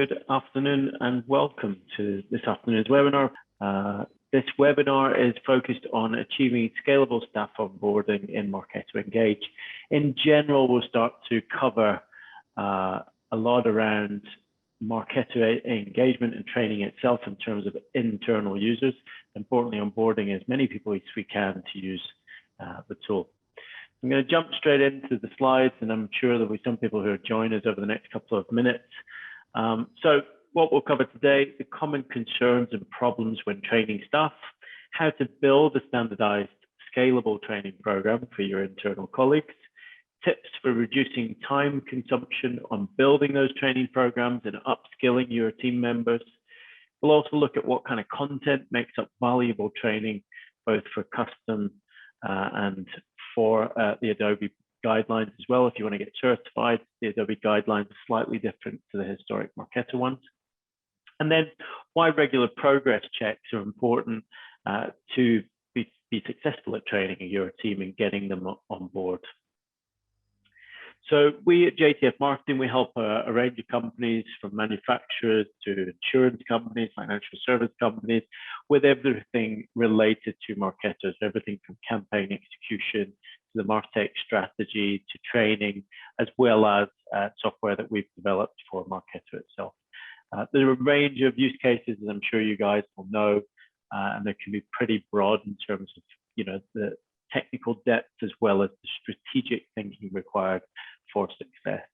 Good afternoon and welcome to this afternoon's webinar. This webinar is focused on achieving scalable staff onboarding in Marketo Engage. In general, we'll start to cover a lot around Marketo engagement and training itself in terms of internal users. Importantly, onboarding as many people as we can to use the tool. I'm going to jump straight into the slides, and I'm sure there'll be some people who will join us over the next couple of minutes. So what we'll cover today, the common concerns and problems when training staff, how to build a standardized, scalable training program for your internal colleagues, tips for reducing time consumption on building those training programs and upskilling your team members. We'll also look at what kind of content makes up valuable training, both for custom and for the Adobe guidelines as well. If you want to get certified, the Adobe guidelines are slightly different to the historic Marketo ones. And then why regular progress checks are important to be successful at training your team and getting them on board. So we at JTF Marketing, we help a range of companies from manufacturers to insurance companies, financial service companies, with everything related to Marketo. So everything from campaign execution to the MarTech strategy to training, as well as software that we've developed for Marketo itself. There are a range of use cases, as I'm sure you guys will know, and they can be pretty broad in terms of, the technical depth as well as the strategic thinking required for success.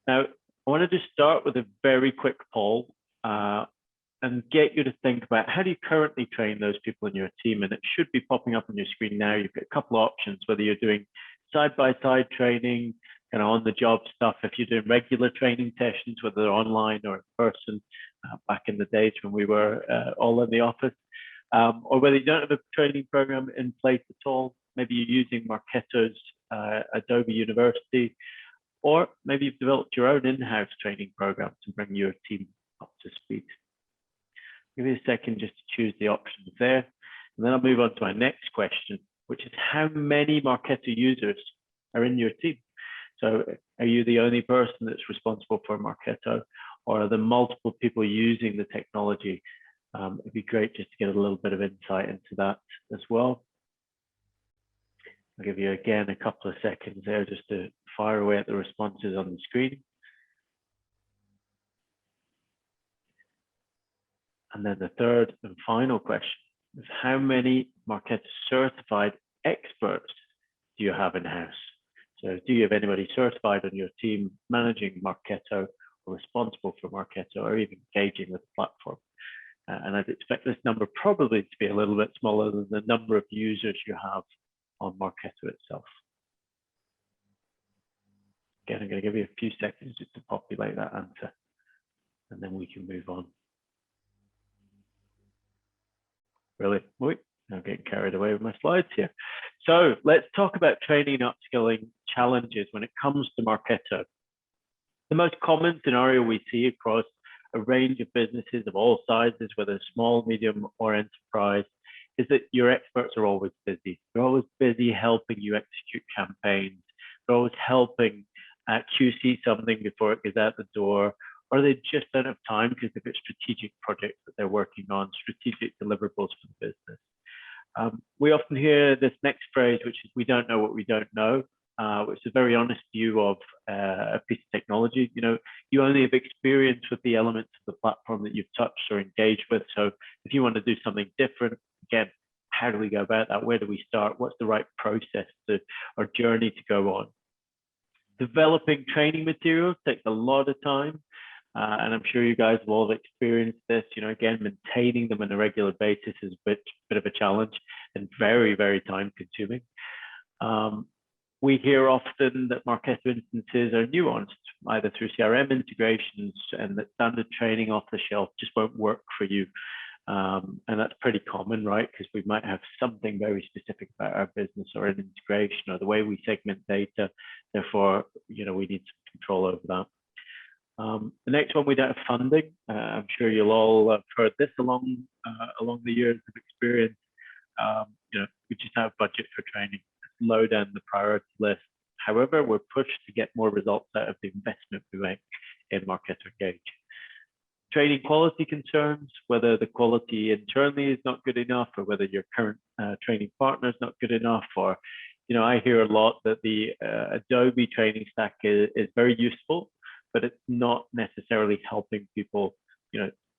Now, I want to just start with a very quick poll and get you to think about how do you currently train those people in your team, and it should be popping up on your screen now. You've got a couple of options, whether you're doing side-by-side training, kind of on-the-job stuff, if you're doing regular training sessions, whether they're online or in person, back in the days when we were all in the office, or whether you don't have a training program in place at all. Maybe you're using Marketo's Adobe University, or maybe you've developed your own in-house training program to bring your team up to speed. Give me a second just to choose the options there, and then I'll move on to our next question, which is how many Marketo users are in your team? So are you the only person that's responsible for Marketo, or are there multiple people using the technology? It'd be great just to get a little bit of insight into that as well. I'll give you again a couple of seconds there just to fire away at the responses on the screen. And then the third and final question is how many Marketo certified experts do you have in-house? So do you have anybody certified on your team managing Marketo or responsible for Marketo or even engaging with the platform? And I'd expect this number probably to be a little bit smaller than the number of users you have on Marketo itself. Again, I'm going to give you a few seconds just to populate that answer, and then we can move on. Really, I'm getting carried away with my slides here. So let's talk about training and upskilling challenges when it comes to Marketo. The most common scenario we see across a range of businesses of all sizes, whether small, medium, or enterprise, is that your experts are always busy. They're always busy helping you execute campaigns. They're always helping QC something before it goes out the door, or they just don't have time because they've got strategic projects that they're working on, strategic deliverables for the business. We often hear this next phrase, which is, we don't know what we don't know, which is a very honest view of a piece of technology. You only have experience with the elements of the platform that you've touched or engaged with. So if you want to do something different, again, how do we go about that? Where do we start? What's the right process or journey to go on? Developing training materials takes a lot of time. And I'm sure you guys have all experienced this. Again, maintaining them on a regular basis is a bit of a challenge and very, very time consuming. We hear often that Marketo instances are nuanced, either through CRM integrations, and that standard training off the shelf just won't work for you. And that's pretty common, right? Because we might have something very specific about our business or an integration or the way we segment data. Therefore, we need some control over that. The next one, we don't have funding. I'm sure you'll all have heard this along the years of experience. We just have budget for training. It's low down the priority list. However, we're pushed to get more results out of the investment we make in Marketo Engage. training quality concerns, whether the quality internally is not good enough, or whether your current training partner is not good enough, or I hear a lot that the Adobe training stack is very useful, but it's not necessarily helping people,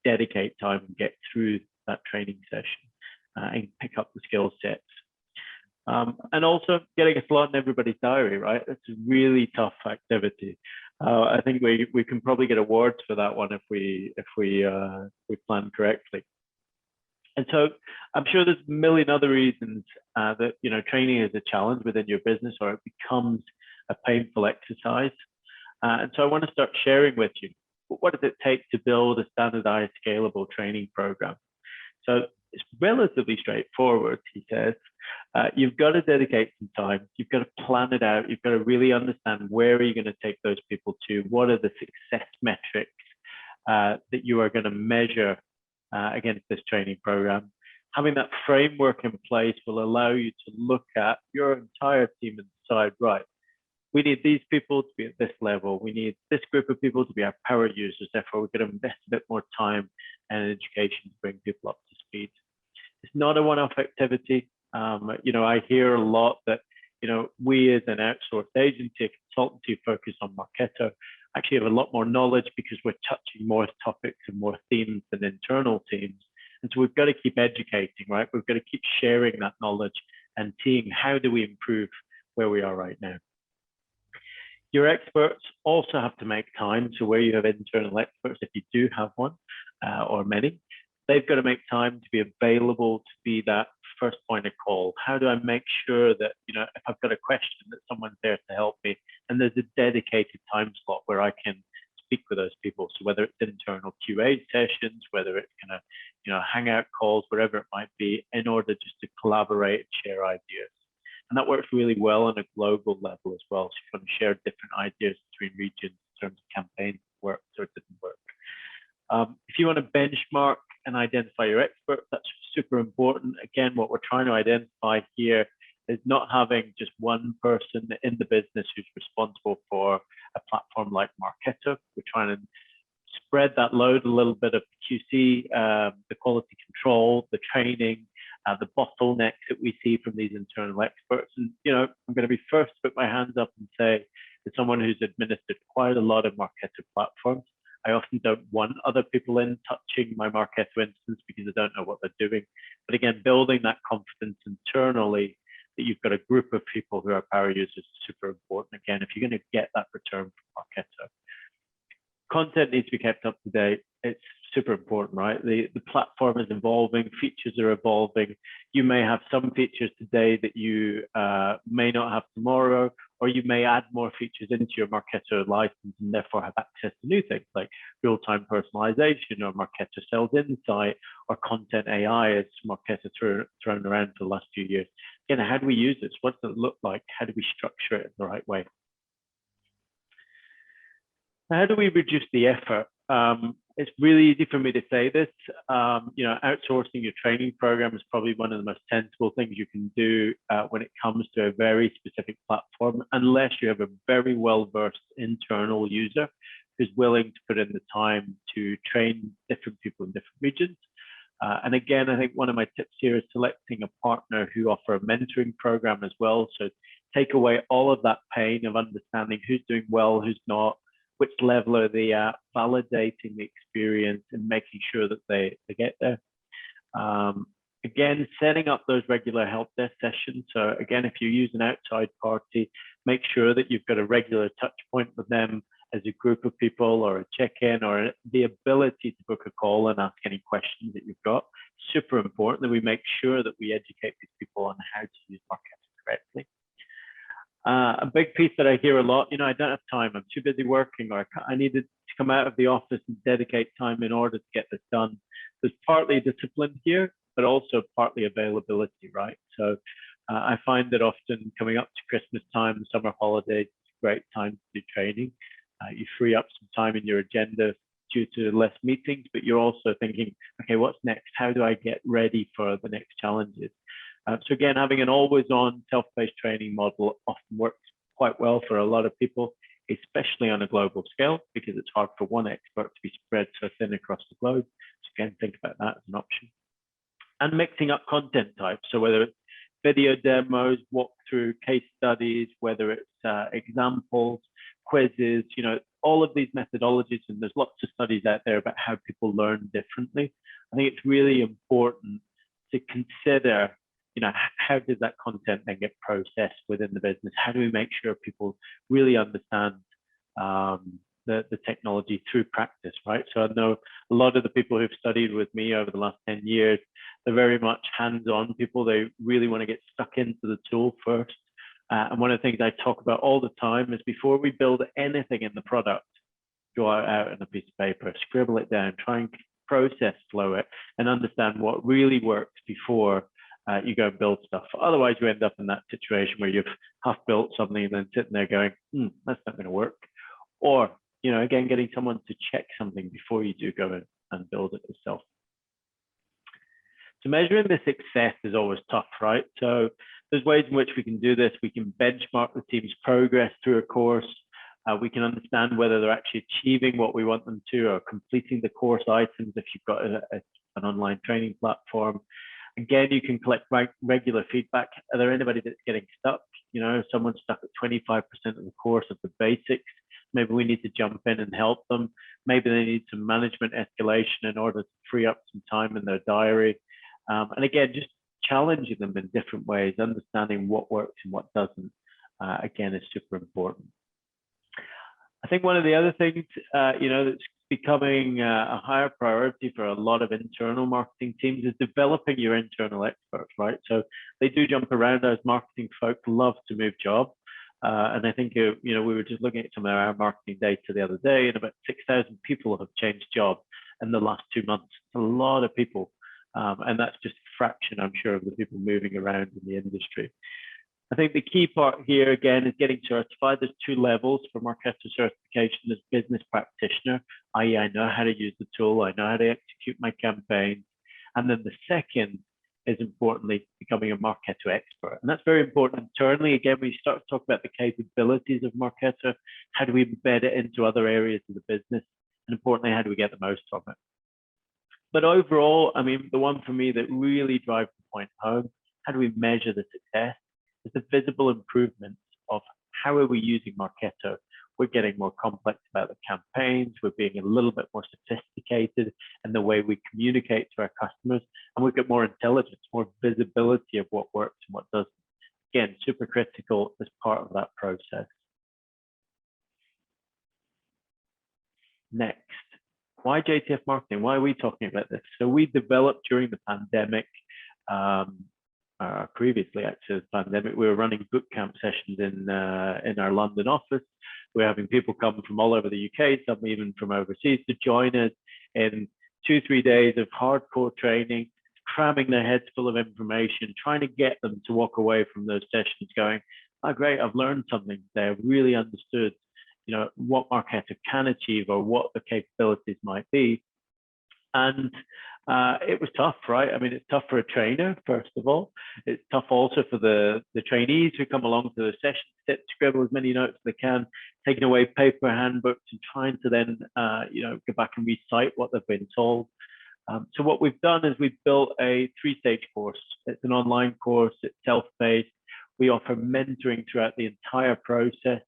dedicate time and get through that training session and pick up the skill sets. And also getting a slot in everybody's diary, right? It's a really tough activity. I think we can probably get awards for that one if we plan correctly. And so I'm sure there's a million other reasons that training is a challenge within your business, or it becomes a painful exercise. And so I want to start sharing with you, what does it take to build a standardized, scalable training program? So it's relatively straightforward, he says. You've got to dedicate some time. You've got to plan it out. You've got to really understand where are you going to take those people to? What are the success metrics that you are going to measure against this training program? Having that framework in place will allow you to look at your entire team and decide, right, we need these people to be at this level. We need this group of people to be our power users. Therefore, we're going to invest a bit more time and education to bring people up to speed. It's not a one-off activity. I hear a lot that, we as an outsourced agency, a consultancy focused on Marketo, actually have a lot more knowledge because we're touching more topics and more themes than internal teams. And so we've got to keep educating, right? We've got to keep sharing that knowledge and seeing how do we improve where we are right now. Your experts also have to make time. So where you have internal experts, if you do have one or many, they've got to make time to be available to be that first point of call. How do I make sure that, if I've got a question, that someone's there to help me, and there's a dedicated time slot where I can speak with those people. So whether it's internal QA sessions, whether it's kind of, hangout calls, wherever it might be, in order just to collaborate and share ideas. And that works really well on a global level as well. So you can share different ideas between regions in terms of campaigns that work or didn't work. If you want to benchmark and identify your experts, that's super important. Again, what we're trying to identify here is not having just one person in the business who's responsible for a platform like Marketo. We're trying to spread that load a little bit of QC, the quality control, the training, the bottlenecks that we see from these internal experts. And, I'm going to be first to put my hands up and say, as someone who's administered quite a lot of Marketo platforms, I often don't want other people in touching my Marketo instance because I don't know what they're doing. But again, building that confidence internally that you've got a group of people who are power users is super important. Again, if you're going to get that return from Marketo. Content needs to be kept up to date. It's super important, right? The platform is evolving, features are evolving. You may have some features today that you may not have tomorrow, or you may add more features into your Marketo license and therefore have access to new things like real-time personalization or Marketo Sales Insight or Content AI, as Marketo thrown around for the last few years. Again, how do we use this? What does it look like? How do we structure it in the right way? How do we reduce the effort? It's really easy for me to say this. Outsourcing your training program is probably one of the most sensible things you can do when it comes to a very specific platform, unless you have a very well-versed internal user who's willing to put in the time to train different people in different regions. And again, I think one of my tips here is selecting a partner who offer a mentoring program as well. So take away all of that pain of understanding who's doing well, who's not, which level are they at, validating the experience and making sure that they get there. Again, setting up those regular help desk sessions. So again, if you use an outside party, make sure that you've got a regular touch point with them as a group of people, or a check-in, or the ability to book a call and ask any questions that you've got. Super important that we make sure that we educate these people on how to use Marketo correctly. A big piece that I hear a lot, I don't have time, I'm too busy working, or I needed to come out of the office and dedicate time in order to get this done. There's partly discipline here, but also partly availability, right? So I find that often coming up to Christmas time, summer holidays, it's a great time to do training. You free up some time in your agenda due to less meetings, but you're also thinking, okay, what's next? How do I get ready for the next challenges? So again, having an always-on self-paced training model often works quite well for a lot of people. especially on a global scale, because it's hard for one expert to be spread so thin across the globe. So again, think about that as an option. And mixing up content types. So whether it's video demos, walkthrough, case studies, whether it's examples, quizzes, all of these methodologies, and there's lots of studies out there about how people learn differently. I think it's really important to consider, how does that content then get processed within the business? How do we make sure people really understand the technology through practice, right? So I know a lot of the people who've studied with me over the last 10 years, they're very much hands-on people. They really want to get stuck into the tool first. And one of the things I talk about all the time is before we build anything in the product, draw it out on a piece of paper, scribble it down, try and process flow it, and understand what really works before you go and build stuff. Otherwise, you end up in that situation where you've half built something and then sitting there going, that's not going to work. Or, again, getting someone to check something before you do go in and build it yourself. So measuring the success is always tough, right? So there's ways in which we can do this. We can benchmark the team's progress through a course. We can understand whether they're actually achieving what we want them to or completing the course items if you've got an online training platform. Again, you can collect regular feedback. Are there anybody that's getting stuck? Someone's stuck at 25% of the course of the basics. Maybe we need to jump in and help them. Maybe they need some management escalation in order to free up some time in their diary. And again, just challenging them in different ways, understanding what works and what doesn't, again, is super important. I think one of the other things, that's becoming a higher priority for a lot of internal marketing teams is developing your internal experts, right? So they do jump around as marketing folk love to move jobs. And I think, we were just looking at some of our marketing data the other day, and about 6,000 people have changed jobs in the last 2 months. It's a lot of people. And that's just a fraction, I'm sure, of the people moving around in the industry. I think the key part here, again, is getting certified. There's 2 levels for Marketo certification. There's business practitioner, i.e. I know how to use the tool, I know how to execute my campaigns. And then the second is importantly becoming a Marketo expert. And that's very important internally. Again, we start to talk about the capabilities of Marketo. How do we embed it into other areas of the business? And importantly, how do we get the most from it? But overall, the one for me that really drives the point home, how do we measure the success, is the visible improvements of how are we using Marketo. We're getting more complex about the campaigns. We're being a little bit more sophisticated in the way we communicate to our customers. And we've got more intelligence, more visibility of what works and what doesn't. Again, super critical as part of that process. Next. Why JTF marketing? Why are we talking about this? So we developed during the pandemic, previously actually the pandemic, we were running bootcamp sessions in our London office. We're having people come from all over the UK, some even from overseas, to join us in 2-3 days of hardcore training, cramming their heads full of information, trying to get them to walk away from those sessions going, oh great, I've learned something today. I've really understood what Marketo can achieve or what the capabilities might be. And it was tough, right? It's tough for a trainer, first of all. It's tough also for the trainees who come along to the session, scribble as many notes as they can, taking away paper handbooks and trying to then, go back and recite what they've been told. So what we've done is we've built a 3-stage course. It's an online course, it's self-paced. We offer mentoring throughout the entire process,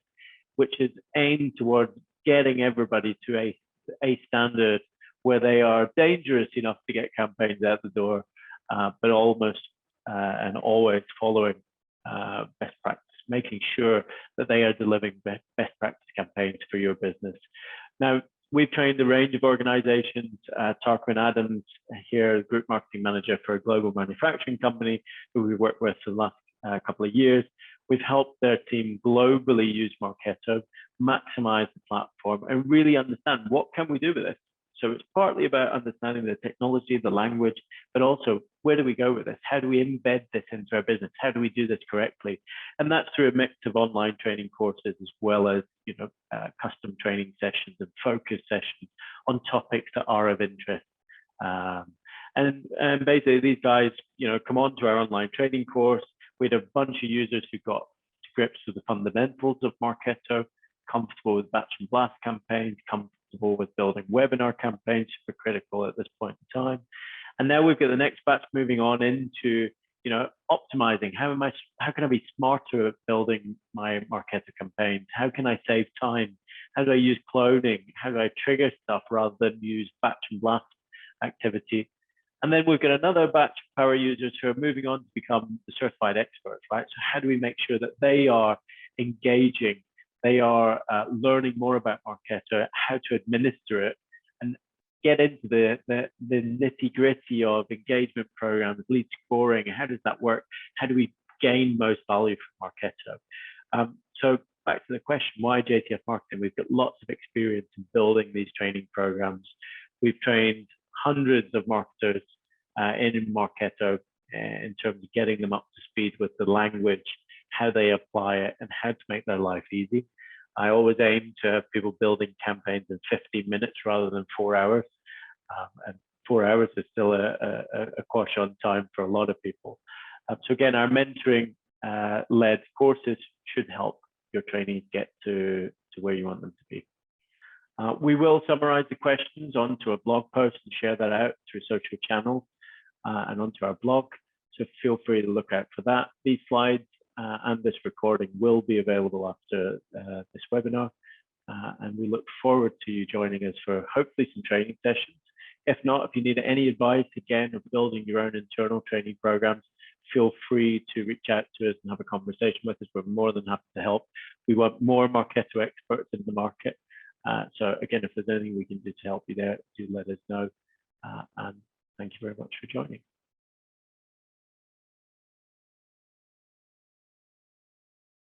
which is aimed towards getting everybody to a standard where they are dangerous enough to get campaigns out the door, but almost and always following best practice, making sure that they are delivering best practice campaigns for your business. Now, we've trained a range of organizations. Tarquin Adams here, Group Marketing Manager for a global manufacturing company who we worked with for the last couple of years. We've helped their team globally use Marketo, maximize the platform, and really understand what can we do with this. So it's partly about understanding the technology, the language, but also where do we go with this? How do we embed this into our business? How do we do this correctly? And that's through a mix of online training courses as well as custom training sessions and focus sessions on topics that are of interest. And basically these guys, come on to our online training course. We had a bunch of users who got to grips with the fundamentals of Marketo. comfortable with batch and blast campaigns, comfortable with building webinar campaigns, super critical at this point in time. And now we've got the next batch moving on into, you know, optimizing. How can I be smarter at building my Marketo campaigns? How can I save time? How do I use cloning? How do I trigger stuff rather than use batch and blast activity? And then we've got another batch of power users who are moving on to become the certified experts, right? So how do we make sure that they are engaging, they are learning more about Marketo, how to administer it, and get into the nitty gritty of engagement programs, lead scoring, how does that work? How do we gain most value from Marketo? So back to the question, why JTF Marketing? We've got lots of experience in building these training programs. We've trained hundreds of marketers in Marketo in terms of getting them up to speed with the language, how they apply it, and how to make their life easy. I always aim to have people building campaigns in 15 minutes rather than 4 hours. And 4 hours is still a quash on time for a lot of people. So again, our mentoring led courses should help your trainees get to where you want them to be. We will summarize the questions onto a blog post and share that out through social channels and onto our blog. So feel free to look out for that. These slides and this recording will be available after this webinar. And we look forward to you joining us for hopefully some training sessions. If not, if you need any advice, again, of building your own internal training programs, feel free to reach out to us and have a conversation with us. We're more than happy to help. We want more Marketo experts in the market. So again, if there's anything we can do to help you there, do let us know. And thank you very much for joining.